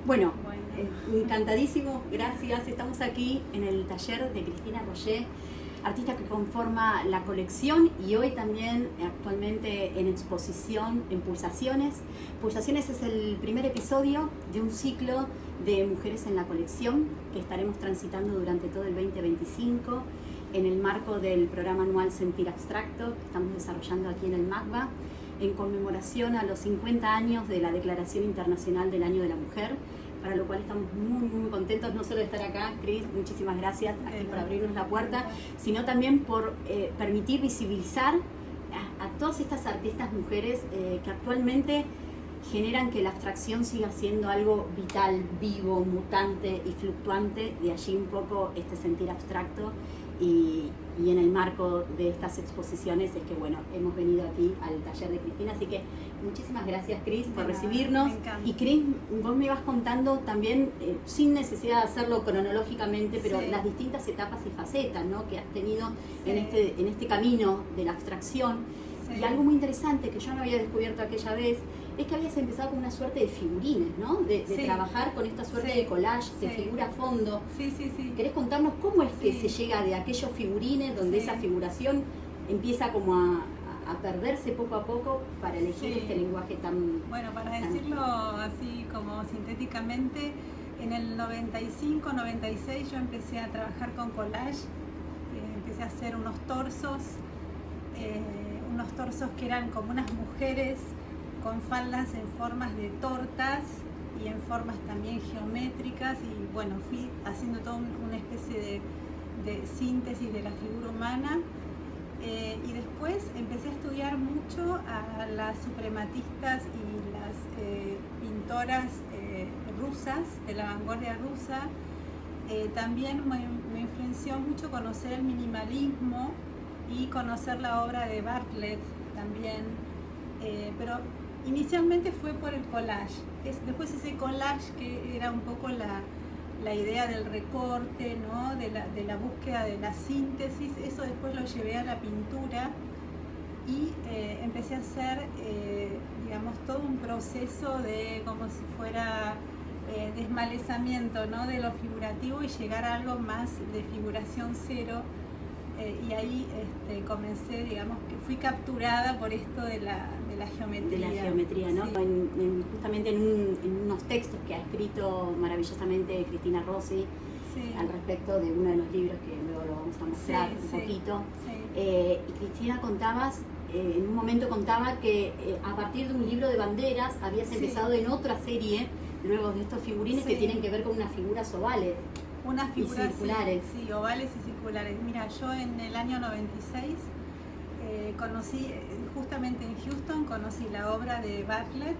Bueno, Bueno, encantadísimo, gracias. Estamos aquí en el taller de Cristina Roger, artista que conforma la colección y hoy también actualmente en exposición en Pulsaciones. Pulsaciones es el primer episodio de un ciclo de mujeres en la colección que estaremos transitando durante todo el 2025 en el marco del programa anual Sentir Abstracto que estamos desarrollando aquí en el MACBA en conmemoración a los 50 años de la Declaración Internacional del Año de la Mujer, para lo cual estamos muy contentos, no solo de estar acá, Cris, muchísimas gracias aquí por abrirnos la puerta, sino también por permitir visibilizar a todas estas artistas mujeres que actualmente generan que la abstracción siga siendo algo vital, vivo, mutante y fluctuante, de allí un poco este sentir abstracto. Y en el marco de estas exposiciones es que, bueno, hemos venido aquí al taller de Cristina, así que muchísimas gracias, Cris, por recibirnos. Y Cris, vos me ibas contando también, sin necesidad de hacerlo cronológicamente, pero las distintas etapas y facetas, ¿no?, que has tenido en este camino de la abstracción. Y algo muy interesante que yo no había descubierto aquella vez es que habías empezado con una suerte de figurines, ¿no? De trabajar con esta suerte de collage, de figura a fondo. ¿Querés contarnos cómo es que se llega de aquellos figurines donde esa figuración empieza como a perderse poco a poco para elegir este lenguaje tan... Bueno, para decirlo así como sintéticamente, en el 95, 96 yo empecé a trabajar con collage, empecé a hacer unos torsos que eran como unas mujeres con faldas en formas de tortas y en formas también geométricas, y bueno, fui haciendo toda una especie de síntesis de la figura humana, y después empecé a estudiar mucho a las suprematistas y las pintoras rusas, de la vanguardia rusa. También me influenció mucho conocer el minimalismo y conocer la obra de Bartlett también, pero inicialmente fue por el collage. Después ese collage que era un poco la idea del recorte, ¿no?, de la búsqueda de la síntesis, eso después lo llevé a la pintura y empecé a hacer, digamos, todo un proceso de como si fuera desmalezamiento, ¿no?, de lo figurativo y llegar a algo más de figuración cero. Y ahí comencé, digamos, que fui capturada por esto de la geometría. De la geometría, ¿no? Sí. Justamente en unos textos que ha escrito maravillosamente Cristina Rossi al respecto de uno de los libros que luego lo vamos a mostrar un poquito. Y Cristina en un momento contaba que a partir de un libro de banderas habías empezado en otra serie, luego de estos figurines que tienen que ver con unas figuras ovales. Unas figuras circulares. Sí, ovales y circulares. Mira, yo en el año 96 conocí, justamente en Houston, conocí la obra de Bartlett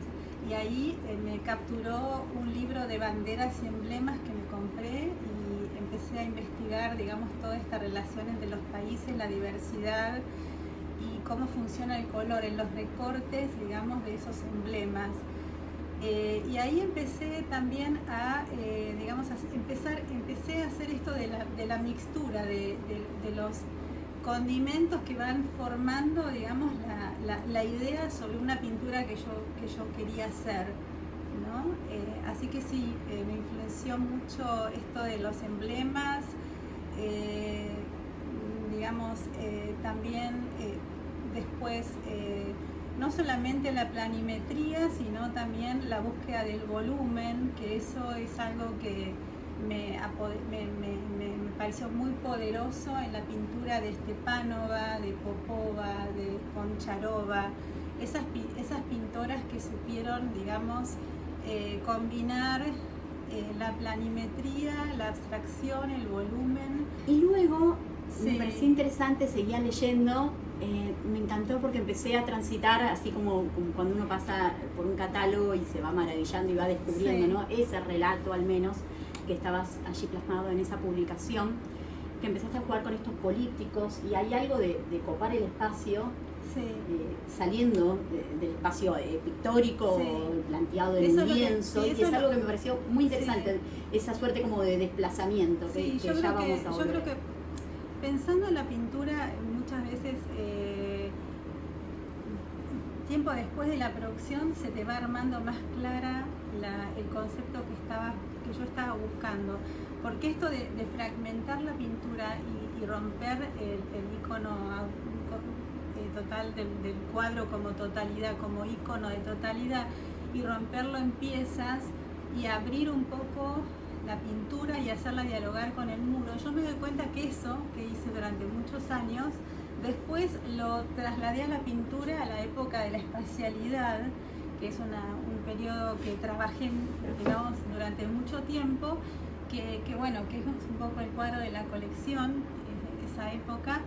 y ahí me capturó un libro de banderas y emblemas que me compré y empecé a investigar, digamos, toda esta relación entre los países, la diversidad y cómo funciona el color en los recortes, digamos, de esos emblemas. Y ahí empecé también a, digamos, empecé a hacer esto de la mixtura, de los condimentos que van formando, digamos, la idea sobre una pintura que yo quería hacer, ¿no? Así que sí, me influenció mucho esto de los emblemas, digamos, también después... no solamente la planimetría, sino también la búsqueda del volumen, que eso es algo que me pareció muy poderoso en la pintura de Stepanova, de Popova, de Goncharova, esas pintoras que supieron, digamos, combinar la planimetría, la abstracción, el volumen. Y luego me pareció interesante, seguía leyendo. Me encantó porque empecé a transitar así como cuando uno pasa por un catálogo y se va maravillando y va descubriendo, ¿no?, ese relato al menos que estabas allí plasmado en esa publicación, que empezaste a jugar con estos polípticos y hay algo de copar el espacio, saliendo del espacio pictórico, planteado en un lienzo, y es algo que me pareció muy interesante, esa suerte como de desplazamiento que ya vamos a volver. Yo creo que pensando en la pintura, muchas veces tiempo después de la producción se te va armando más clara el concepto que yo estaba buscando. Porque esto de fragmentar la pintura y romper el icono total del cuadro como totalidad, como icono de totalidad, y romperlo en piezas y abrir un poco la pintura y hacerla dialogar con el muro. Yo me doy cuenta que eso que hice durante muchos años, después lo trasladé a la pintura a la época de la espacialidad, que es un periodo que trabajé, digamos, durante mucho tiempo, que bueno, que es un poco el cuadro de la colección, esa época,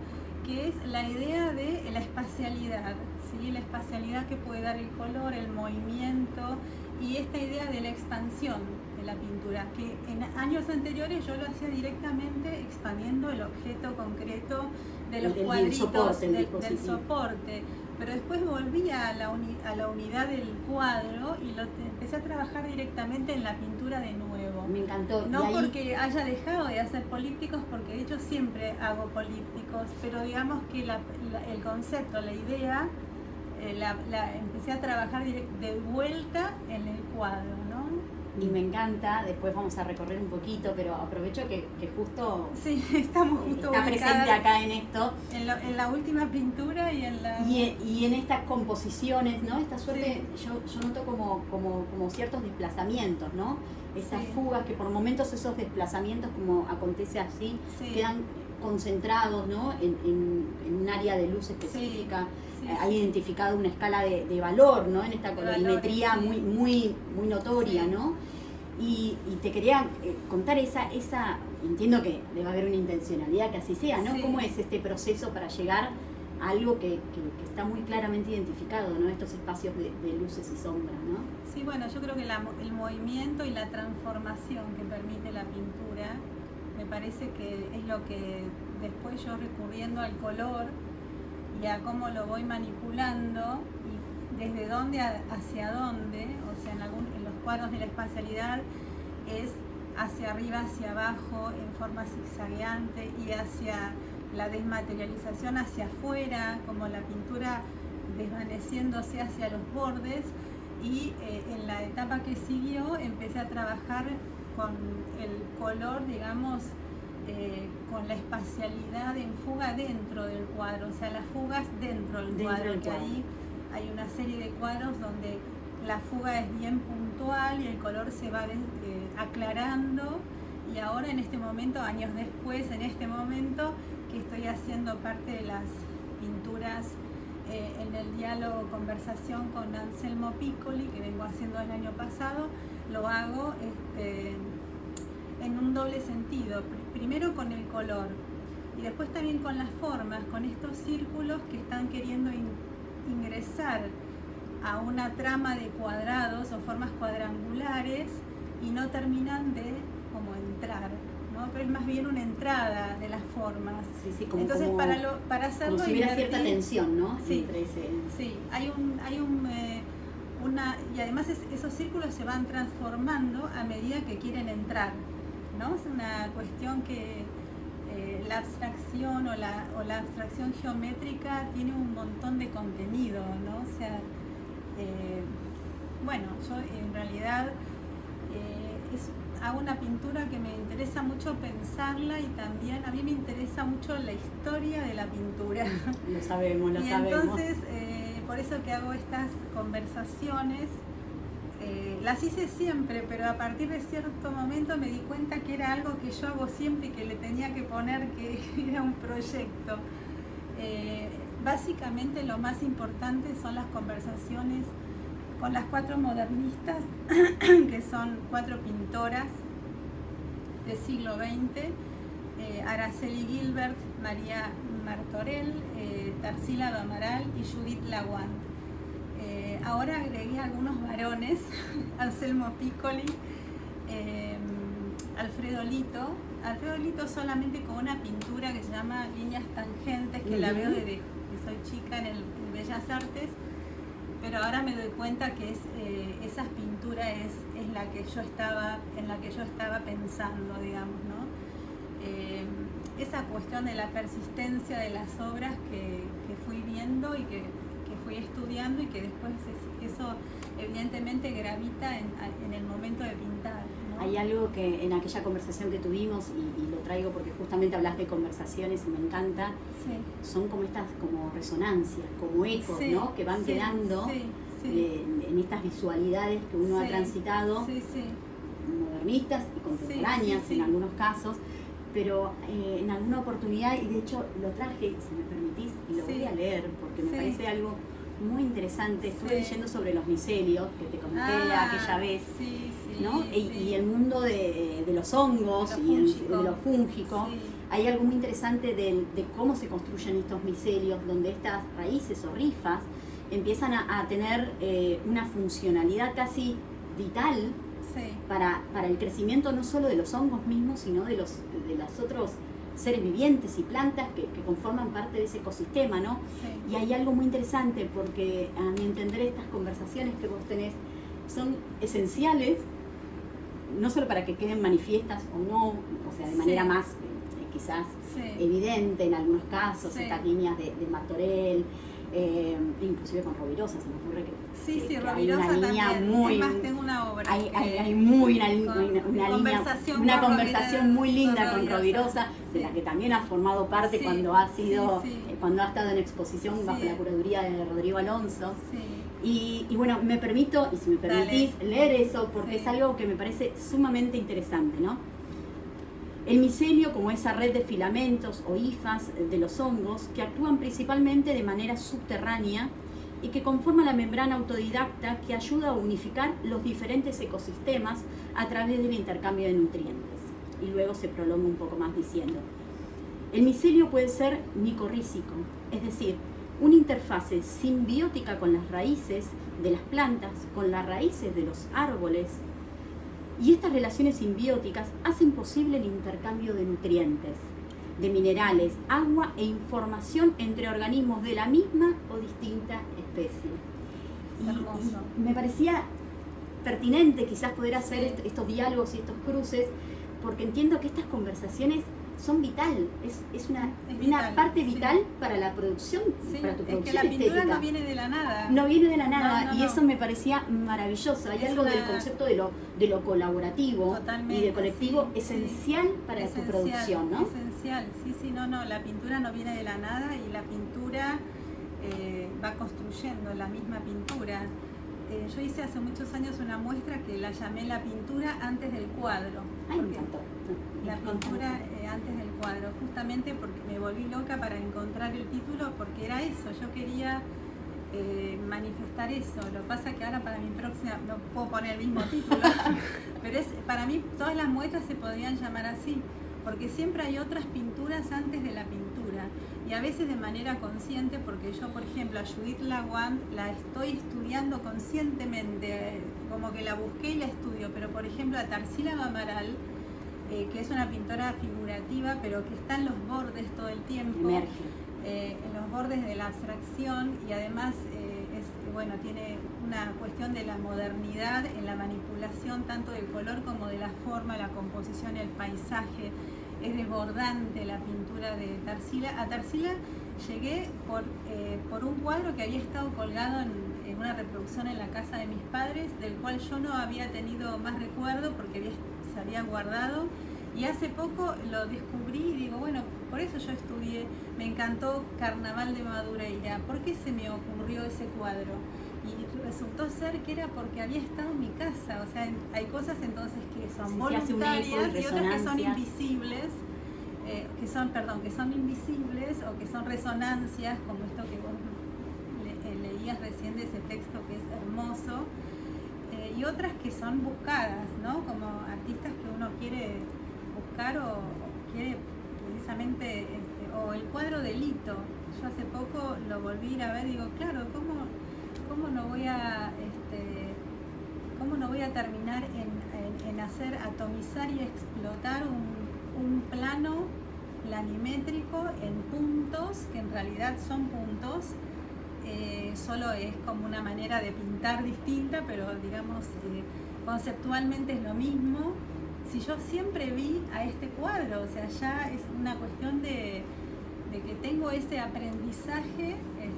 que es la idea de la espacialidad, ¿sí? La espacialidad que puede dar el color, el movimiento y esta idea de la expansión de la pintura, que en años anteriores yo lo hacía directamente expandiendo el objeto concreto de los cuadritos, del soporte. Pero después volví a la unidad del cuadro y empecé a trabajar directamente en la pintura de nuevo. Me encantó. No porque haya dejado de hacer polípticos, porque de hecho siempre hago polípticos, pero digamos que el concepto, la idea, empecé a trabajar de vuelta en el cuadro, ¿no? Y me encanta, después vamos a recorrer un poquito, pero aprovecho que justo, sí, estamos justo está presente acá en esto. En la última pintura y en la... Y en estas composiciones, ¿no? Esta suerte, sí. yo noto como ciertos desplazamientos, ¿no? Estas sí. fugas que por momentos esos desplazamientos, como acontece así, sí. quedan concentrados, ¿no? en un área de luz específica. Sí. Hay identificado una escala de valor, ¿no? En esta colorimetría sí. muy notoria, sí. ¿no? Y te quería contar esa, entiendo que debe haber una intencionalidad que así sea, ¿no? Sí. ¿Cómo es este proceso para llegar a algo que está muy claramente identificado, ¿no? Estos espacios de luces y sombras, ¿no? Sí, bueno, yo creo que el movimiento y la transformación que permite la pintura, me parece que es lo que después yo recurriendo al color y a cómo lo voy manipulando y desde dónde hacia dónde, o sea, en los cuadros de la espacialidad es hacia arriba, hacia abajo, en forma zigzagueante y hacia la desmaterialización hacia afuera, como la pintura desvaneciéndose hacia los bordes y en la etapa que siguió empecé a trabajar con el color, digamos, con la espacialidad en fuga dentro del cuadro, o sea, las fugas dentro del cuadro, que ahí hay una serie de cuadros donde la fuga es bien puntual y el color se va aclarando y ahora en este momento, años después, en este momento que estoy haciendo parte de las pinturas en el diálogo, conversación con Anselmo Piccoli, que vengo haciendo el año pasado, lo hago en un doble sentido, primero con el color y después también con las formas, con estos círculos que están queriendo ingresar a una trama de cuadrados o formas cuadrangulares y no terminan de como entrar, ¿no? Pero es más bien una entrada de las formas. Sí, sí, entonces para hacerlo como si hubiera cierta tensión, ¿no? Sí, sí, hay y además esos círculos se van transformando a medida que quieren entrar, ¿no? Es una cuestión que la abstracción o la abstracción geométrica tiene un montón de contenido, ¿no? O sea, bueno, yo en realidad hago una pintura que me interesa mucho pensarla y también a mí me interesa mucho la historia de la pintura. Lo sabemos, y entonces, por eso que hago estas conversaciones, las hice siempre, pero a partir de cierto momento me di cuenta que era algo que yo hago siempre y que le tenía que poner que era un proyecto. Básicamente lo más importante son las conversaciones con las 4 modernistas, que son 4 pintoras del siglo XX, Araceli Gilbert, María Martorell, Tarsila do Amaral y Judith Lawand. Ahora agregué algunos varones, Anselmo Piccoli, Alfredo Lito solamente con una pintura que se llama Líneas Tangentes, que la veo desde que soy chica en Bellas Artes, pero ahora me doy cuenta que esa pintura es la que yo estaba pensando, digamos, ¿no? Esa cuestión de la persistencia de las obras que fui viendo y que fui estudiando y que después eso evidentemente gravita en el momento de pintar, ¿no? Hay algo que en aquella conversación que tuvimos, y lo traigo porque justamente hablas de conversaciones y me encanta, Sí. son como estas como resonancias, como ecos, Sí, ¿no? Que van sí, quedando sí. en estas visualidades que uno ha Sí, transitado, sí, sí. modernistas y contemporáneas Sí, sí, sí. en algunos casos, pero en alguna oportunidad, y de hecho lo traje, si me permitís, y lo Sí. voy a leer porque me Sí. parece algo muy interesante. Estuve Sí. leyendo sobre los micelios, que te comenté aquella vez, Sí, sí, ¿no? sí. Y el mundo de los hongos De lo y fúngico. de lo fúngico. Sí. Hay algo muy interesante de cómo se construyen estos micelios, donde estas raíces o rifas empiezan a tener una funcionalidad casi vital Sí. para el crecimiento no solo de los hongos mismos, sino de los otros seres vivientes y plantas que conforman parte de ese ecosistema, ¿no? Sí. Y hay algo muy interesante porque a mi entender estas conversaciones que vos tenés son esenciales, no solo para que queden manifiestas o no, o sea, de manera Sí. más quizás Sí. evidente en algunos casos, Sí. estas líneas de Martorell, inclusive con Rovirosa, se me ocurre que Sí, que sí, hay Rovirosa una línea también. muy, Es más, tengo una obra. hay muy una conversación una con conversación muy linda con Rovirosa. Rovirosa, de Sí. la que también has formado parte Sí, cuando ha sido, sí, sí. cuando ha estado en exposición bajo Sí. la curaduría de Rodrigo Alonso. Sí. Y bueno, me permito, y si me permitís, leer eso porque Sí. es algo que me parece sumamente interesante, ¿no? El micelio, como esa red de filamentos o hifas de los hongos, que actúan principalmente de manera subterránea y que conforma la membrana autodidacta que ayuda a unificar los diferentes ecosistemas a través del intercambio de nutrientes. Y luego se prolonga un poco más diciendo: el micelio puede ser micorrícico, es decir, una interfase simbiótica con las raíces de las plantas, con las raíces de los árboles, y estas relaciones simbióticas hacen posible el intercambio de nutrientes, de minerales, agua e información entre organismos de la misma o distinta especie. Es hermoso. Y me parecía pertinente quizás poder hacer estos diálogos y estos cruces, porque entiendo que estas conversaciones son vital, es una vital, parte sí. vital para la producción, Sí, para tu es que producción la pintura estética. no viene de la nada. No viene de la nada, No, no, y no. eso me parecía maravilloso. Hay Es algo del una- concepto de lo colaborativo Totalmente, y de colectivo sí, esencial para tu producción, ¿no? Esencial, sí, no, la pintura no viene de la nada y la pintura va construyendo la misma pintura. Yo hice hace muchos años una muestra que la llamé la pintura antes del cuadro. Ay, me porque encantó. La pintura antes del cuadro, justamente porque me volví loca para encontrar el título, porque era eso, yo quería manifestar eso. Lo que pasa que ahora para mi próxima no puedo poner el mismo título, pero para mí todas las muestras se podrían llamar así, porque siempre hay otras pinturas antes de la pintura, y a veces de manera consciente, porque yo, por ejemplo, a Judith Lawand la estoy estudiando conscientemente, como que la busqué y la estudio, pero por ejemplo a Tarsila Amaral, que es una pintora figurativa, pero que está en los bordes todo el tiempo, en los bordes de la abstracción, y además tiene una cuestión de la modernidad en la manipulación tanto del color como de la forma, la composición, el paisaje. Es desbordante la pintura de Tarsila. A Tarsila llegué por un cuadro que había estado colgado en una reproducción en la casa de mis padres, del cual yo no había tenido más recuerdo porque se había guardado, y hace poco lo descubrí y digo, bueno, por eso yo estudié, me encantó Carnaval de Madureira. ¿Por qué se me ocurrió ese cuadro? Y resultó ser que era porque había estado en mi casa. O sea, hay cosas entonces que son voluntarias y otras que son invisibles, que son invisibles o que son resonancias, como esto que vos leías recién de ese texto que es hermoso, y otras que son buscadas, ¿no? Como artistas que uno quiere buscar o quiere precisamente, o el cuadro de Lito. Yo hace poco lo volví a ir a ver y digo, claro, ¿cómo no voy a terminar en hacer atomizar y explotar un plano planimétrico en puntos, que en realidad son puntos, solo es como una manera de pintar distinta, pero digamos, conceptualmente es lo mismo. Si yo siempre vi a este cuadro, o sea, ya es una cuestión de que tengo ese aprendizaje en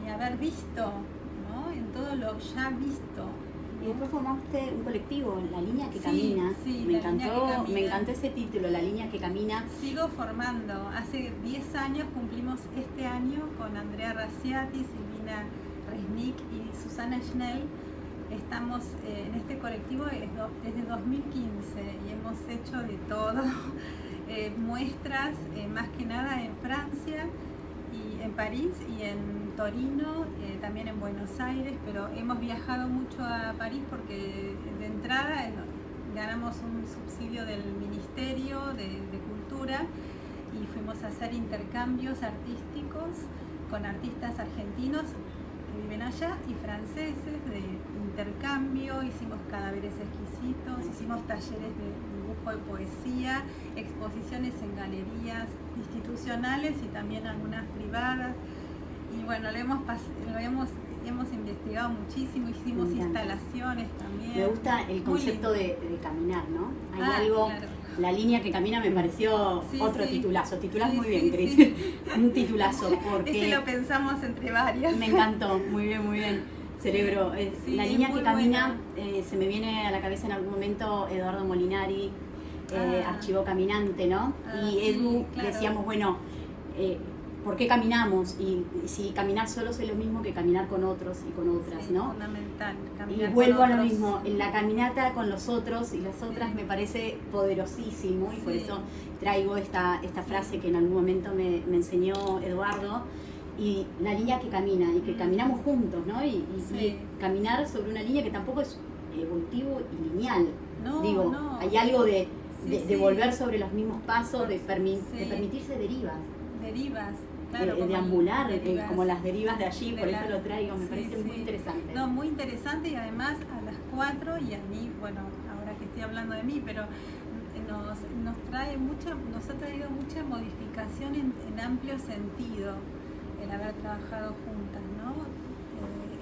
mi haber visto todo lo ya visto. Y después formaste un colectivo, La Línea que Sí, Camina. sí, me La encantó, Línea que Camina. me encantó ese título, La Línea que Camina. Sigo formando. Hace 10 años cumplimos este año con Andrea Raciati, Silvina Resnick y Susana Schnell. Estamos en este colectivo desde 2015 y hemos hecho de todo. Muestras, más que nada en Francia, y en París y en Torino, también en Buenos Aires, pero hemos viajado mucho a París porque de entrada ganamos un subsidio del Ministerio de Cultura y fuimos a hacer intercambios artísticos con artistas argentinos que viven allá y franceses de intercambio. Hicimos cadáveres exquisitos, hicimos talleres de dibujo de poesía, exposiciones en galerías institucionales y también algunas privadas. Y bueno, hemos investigado muchísimo, hicimos instalaciones también. Me gusta el concepto de caminar, ¿no? Hay algo, claro. La Línea que Camina me pareció otro titulazo. Titulás muy bien, Cris. Sí. Un titulazo, porque Ese lo pensamos entre varias. me encantó, muy bien, muy bien. Celebro. Sí, La Línea muy que Camina, buena. se me viene a la cabeza en algún momento Eduardo Molinari, Archivo Caminante, ¿no? Y Edu, sí, claro. decíamos, bueno, ¿por qué caminamos? Y si caminar solos es lo mismo que caminar con otros y con otras, Sí, ¿no? fundamental. Y Caminar vuelvo con a lo otros. mismo, en la caminata con los otros y las otras Sí. me parece poderosísimo y por Sí. eso traigo esta frase que en algún momento me enseñó Eduardo, y la línea que camina y que caminamos juntos, ¿no? Y Sí. caminar sobre una línea que tampoco es evolutivo y lineal. No, Digo, no. hay algo de Sí. volver sobre los mismos pasos, de Sí. permitirse derivas. Derivas, claro. De como ambular, derivas. como las derivas de allí, De por la- eso lo traigo, me sí, parece muy sí. interesante. No, muy interesante, y además a las 4 y a mí, bueno, ahora que estoy hablando de mí, pero nos ha traído mucha modificación en amplio sentido el haber trabajado juntas, ¿no?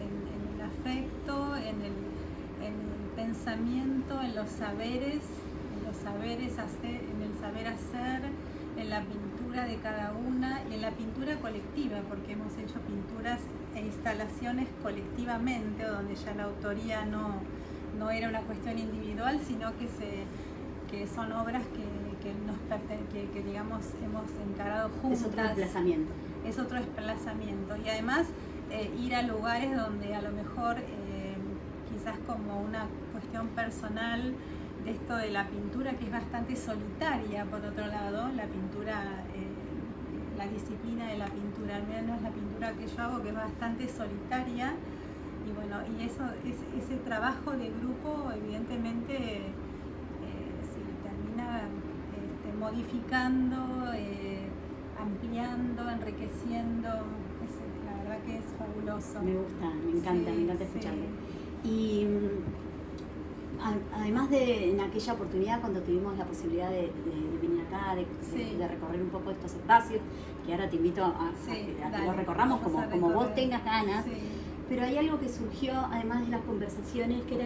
En el afecto, en el pensamiento, en los saberes hacer, en el saber hacer, en la pintura de cada una y en la pintura colectiva, porque hemos hecho pinturas e instalaciones colectivamente, donde ya la autoría no era una cuestión individual, sino que son obras que digamos hemos encarado juntas. Es otro desplazamiento. Es otro desplazamiento, y además ir a lugares donde a lo mejor quizás como una cuestión personal de esto de la pintura, que es bastante solitaria, por otro lado, la pintura, la disciplina de la pintura, al menos la pintura que yo hago, que es bastante solitaria, y bueno, y ese trabajo de grupo evidentemente termina modificando, ampliando, enriqueciendo. La verdad que es fabuloso. Me gusta, me encanta, Sí, me encanta sí. escucharlo. Y además de en aquella oportunidad cuando tuvimos la posibilidad de venir acá, Sí. de recorrer un poco estos espacios, que ahora te invito a que Dale, los recorramos vamos a como vos recorrer. tengas ganas, Sí. pero hay algo que surgió además de las conversaciones, que era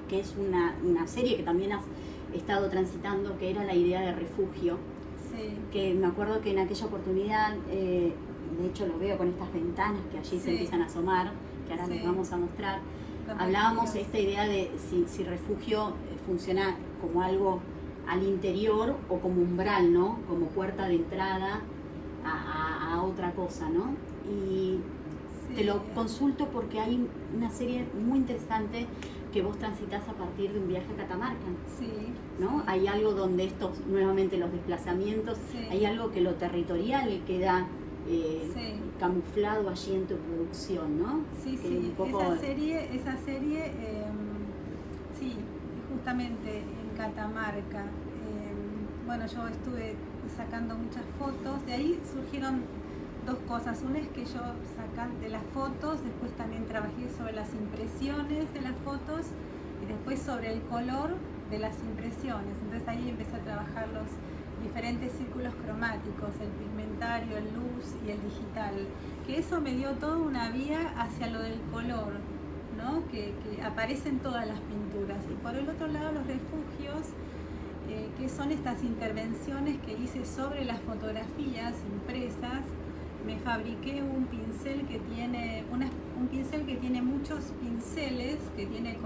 que es una serie que también has estado transitando, que era la idea de refugio, Sí. que me acuerdo que en aquella oportunidad, de hecho lo veo con estas ventanas que allí se Sí. empiezan a asomar, que ahora Sí. les vamos a mostrar. Los Hablábamos de refugios. esta idea de si refugio funciona como algo al interior o como umbral, ¿no? Como puerta de entrada a otra cosa, ¿no? Y Sí. te lo consulto porque hay una serie muy interesante que vos transitas a partir de un viaje a Catamarca, Sí. ¿no? Hay algo donde nuevamente los desplazamientos, Sí. hay algo que lo territorial queda Sí. camuflado allí en tu producción, ¿no? Sí, Que sí, un poco- esa serie sí, justamente en Catamarca. Bueno, yo estuve sacando muchas fotos, de ahí surgieron dos cosas. Una es que yo de las fotos, después también trabajé sobre las impresiones de las fotos y después sobre el color de las impresiones. Entonces ahí empecé a trabajar los diferentes círculos cromáticos, el pigmentario, el luz y el digital, que eso me dio toda una vía hacia lo del color, ¿no? que aparece en todas las pinturas. Y por el otro lado los refugios, que son estas intervenciones que hice sobre las fotografías impresas, me fabriqué un pincel que tiene muchos pinceles, que tiene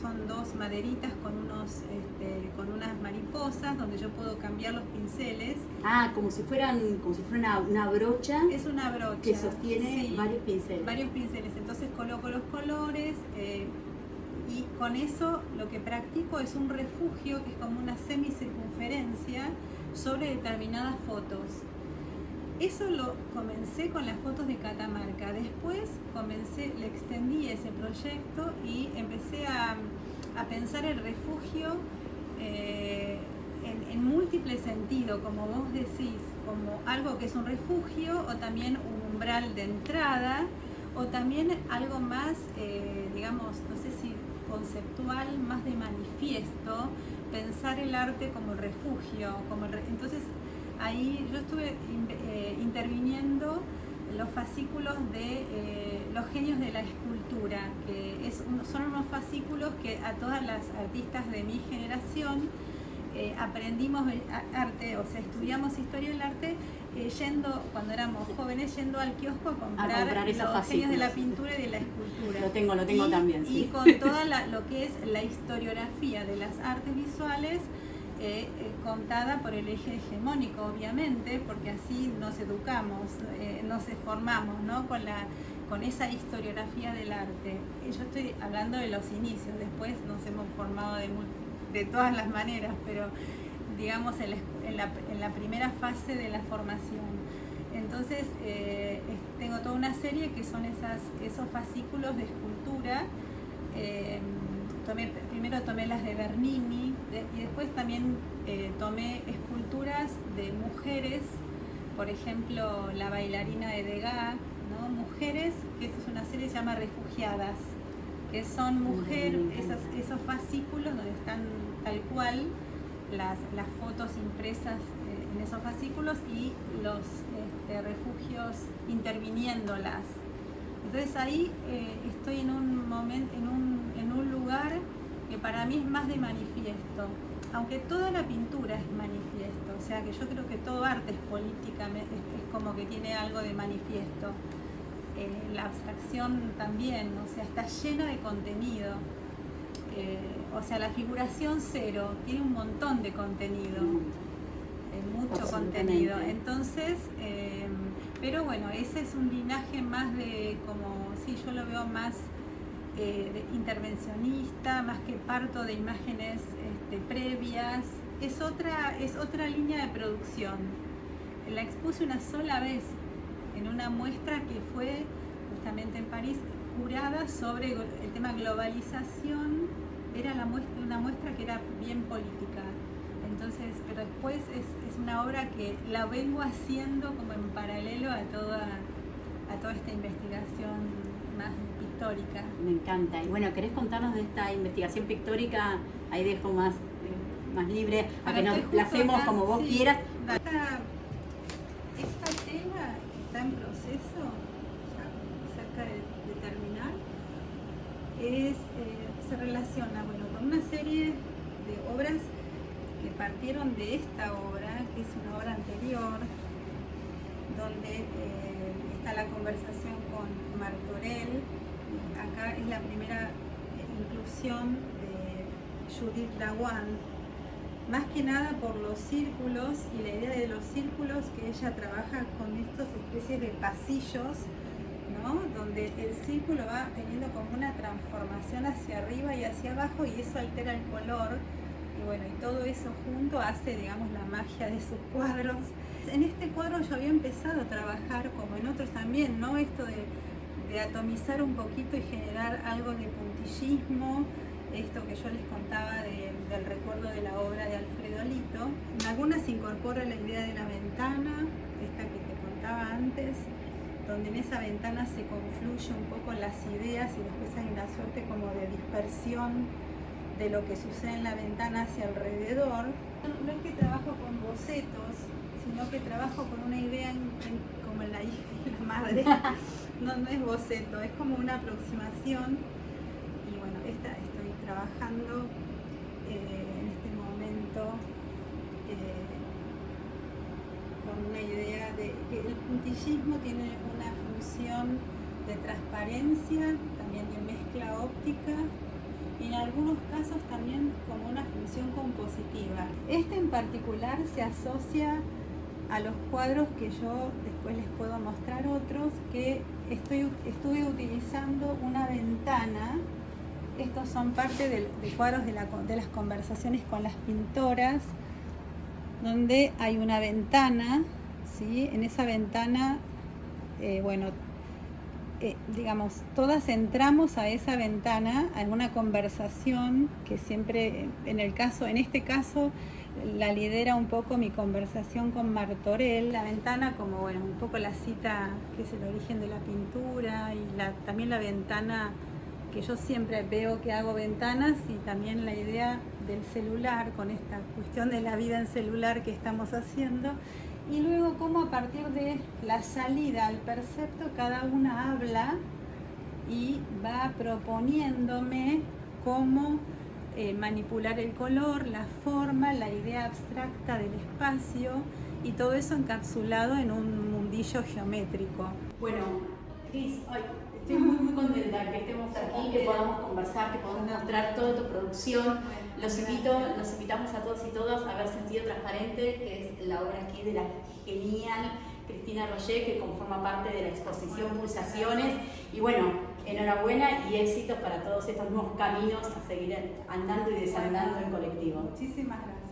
son dos maderitas con con unas mariposas donde yo puedo cambiar los pinceles. Ah, como si fuera una brocha. Es una brocha que sostiene sí, varios pinceles. Varios pinceles. Entonces coloco los colores y con eso lo que practico es un refugio que es como una semicircunferencia sobre determinadas fotos. Eso lo comencé con las fotos de Catamarca. Después le extendí ese proyecto y empecé a pensar el refugio en múltiples sentidos, como vos decís, como algo que es un refugio o también un umbral de entrada o también algo más, digamos, no sé si conceptual, más de manifiesto, pensar el arte como refugio, entonces ahí yo estuve interviniendo los fascículos de los genios de la escultura, que son unos fascículos que a todas las artistas de mi generación aprendimos arte, o sea, estudiamos historia del arte cuando éramos jóvenes, yendo al kiosco a comprar los genios de la pintura y de la escultura. Lo tengo también, sí. Y con toda lo que es la historiografía de las artes visuales, contada por el eje hegemónico, obviamente, porque así nos educamos, nos formamos, ¿no? con esa historiografía del arte. Yo estoy hablando de los inicios, después nos hemos formado de todas las maneras, pero digamos en la primera fase de la formación. Entonces tengo toda una serie que son esos fascículos de escultura. Primero tomé las de Bernini y después también tomé esculturas de mujeres, por ejemplo la bailarina de Degas, ¿no? Mujeres, que esa es una serie que se llama Refugiadas, que son mujeres, esos fascículos donde están tal cual las fotos impresas en esos fascículos y los refugios interviniéndolas. Entonces ahí estoy en un momento, en un lugar que para mí es más de manifiesto, aunque toda la pintura es manifiesto, o sea que yo creo que todo arte es política, es como que tiene algo de manifiesto. La abstracción también, o sea, está llena de contenido, o sea, la figuración cero tiene un montón de contenido, mucho contenido, entonces, pero bueno, ese es un linaje más de, como, sí, yo lo veo más de intervencionista, más que parto de imágenes previas, es otra línea de producción. La expuse una sola vez en una muestra que fue justamente en París, curada sobre el tema globalización. Era una muestra que era bien política. Entonces, pero después es una obra que la vengo haciendo como en paralelo a toda esta investigación más pictórica. Me encanta. Y bueno, ¿querés contarnos de esta investigación pictórica? Ahí dejo más libre a que nos placemos como vos quieras. Esta tela está en proceso, ya cerca de terminar, se relaciona con una serie de obras que partieron de esta obra, que es una obra anterior, donde está la conversación con Martorell. Acá es la primera inclusión de Judith Lawand, más que nada por los círculos y la idea de los círculos, que ella trabaja con estas especies de pasillos, ¿no? Donde el círculo va teniendo como una transformación hacia arriba y hacia abajo, y eso altera el color. Y bueno, y todo eso junto hace, digamos, la magia de sus cuadros. En este cuadro yo había empezado a trabajar, como en otros también, ¿no? Esto de atomizar un poquito y generar algo de puntillismo, esto que yo les contaba del recuerdo de la obra de Alfredo Lito. En algunas se incorpora la idea de la ventana, esta que te contaba antes, donde en esa ventana se confluye un poco las ideas y después hay una suerte como de dispersión de lo que sucede en la ventana hacia alrededor. No es que trabajo con bocetos, sino que trabajo con una idea como en la hija y la madre. No es boceto, es como una aproximación. Y bueno, estoy trabajando en este momento con una idea de que puntillismo tiene una función de transparencia, también de mezcla óptica y en algunos casos también como una función compositiva. Este en particular se asocia a los cuadros que yo después les puedo mostrar otros, que estuve utilizando una ventana. Estos son parte de cuadros de las conversaciones con las pintoras, donde hay una ventana, ¿sí? En esa ventana, digamos, todas entramos a esa ventana, a una conversación que siempre, en este caso, la lidera un poco mi conversación con Martorell. La ventana como, un poco la cita que es el origen de la pintura y también la ventana que yo siempre veo que hago ventanas, y también la idea del celular con esta cuestión de la vida en celular que estamos haciendo. Y luego cómo a partir de la salida al percepto cada una habla y va proponiéndome cómo manipular el color, la forma, la idea abstracta del espacio, y todo eso encapsulado en un mundillo geométrico. Bueno, Cris, estoy muy contenta que estemos aquí, que podamos conversar, que podamos mostrar toda tu producción. Los invitamos a todos y todas a ver Sentido Transparente, que es la obra aquí de la genial Cristina Roger, que conforma parte de la exposición Pulsaciones. Y bueno, enhorabuena y éxito para todos estos nuevos caminos a seguir andando y desandando en colectivo. Muchísimas gracias.